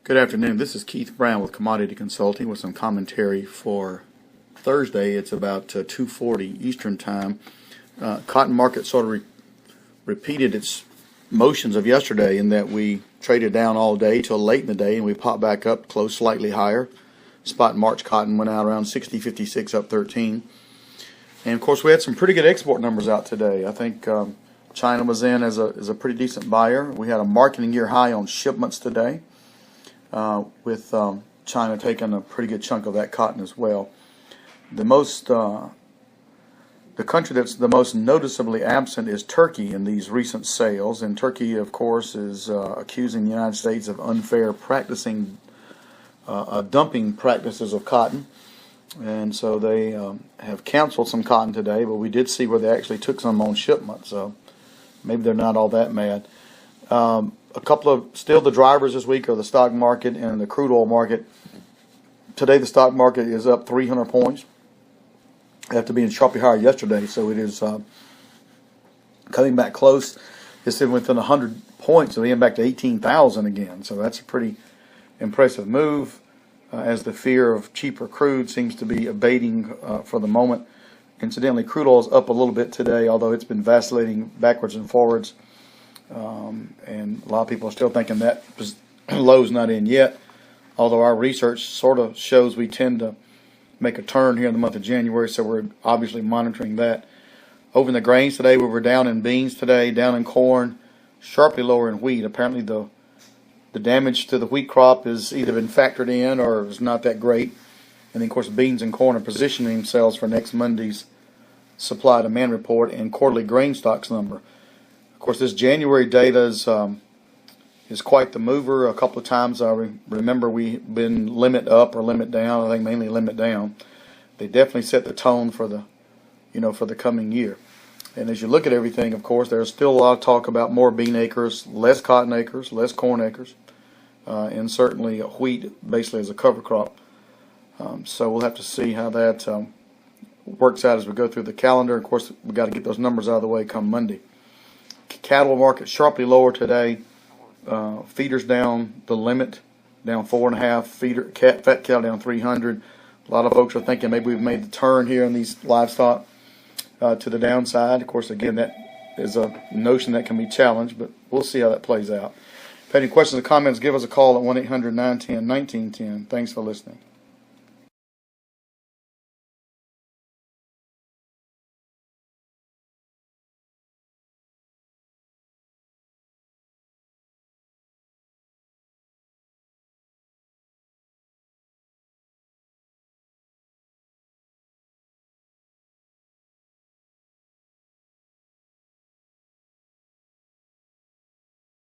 Good afternoon. This is Keith Brown with Commodity Consulting with some commentary for Thursday. It's about 2:40 Eastern Time. Cotton market sort of repeated its motions of yesterday in that we traded down all day till late in the day and we popped back up, closed slightly higher. Spot March cotton went out around 60.56, up 13. And of course we had some pretty good export numbers out today. I think China was in as a pretty decent buyer. We had a marketing year high on shipments today, with China taking a pretty good chunk of that cotton as well. The country that's the most noticeably absent is Turkey in these recent sales, and Turkey, of course, is accusing the United States of unfair dumping practices of cotton, and so they have canceled some cotton today, but we did see where they actually took some on shipment, so maybe they're not all that mad. A couple of still the drivers this week are the stock market and the crude oil market. Today the stock market is up 300 points after being sharply higher yesterday, so it is coming back close. It's within 100 points of being back to 18,000 again, so that's a pretty impressive move as the fear of cheaper crude seems to be abating for the moment. Incidentally, crude oil is up a little bit today, although it's been vacillating backwards and forwards. And a lot of people are still thinking that low's not in yet, although our research sort of shows we tend to make a turn here in the month of January, so we're obviously monitoring that. Over in the grains today, we were down in beans today, down in corn, sharply lower in wheat. Apparently the damage to the wheat crop has either been factored in or is not that great. And then, of course, beans and corn are positioning themselves for next Monday's supply demand report and quarterly grain stocks number. Of course, this January data is quite the mover. A couple of times I remember we've been limit up or limit down. I think mainly limit down. They definitely set the tone for the coming year. And as you look at everything, of course, there's still a lot of talk about more bean acres, less cotton acres, less corn acres, and certainly wheat basically as a cover crop. So we'll have to see how that works out as we go through the calendar. Of course, we've got to get those numbers out of the way come Monday. Cattle market sharply lower today. Feeders down the limit, down 4.5. Fat cattle down 300. A lot of folks are thinking maybe we've made the turn here in these livestock to the downside. Of course, again, that is a notion that can be challenged, but we'll see how that plays out. If you have any questions or comments, give us a call at 1-800-910-1910. Thanks for listening.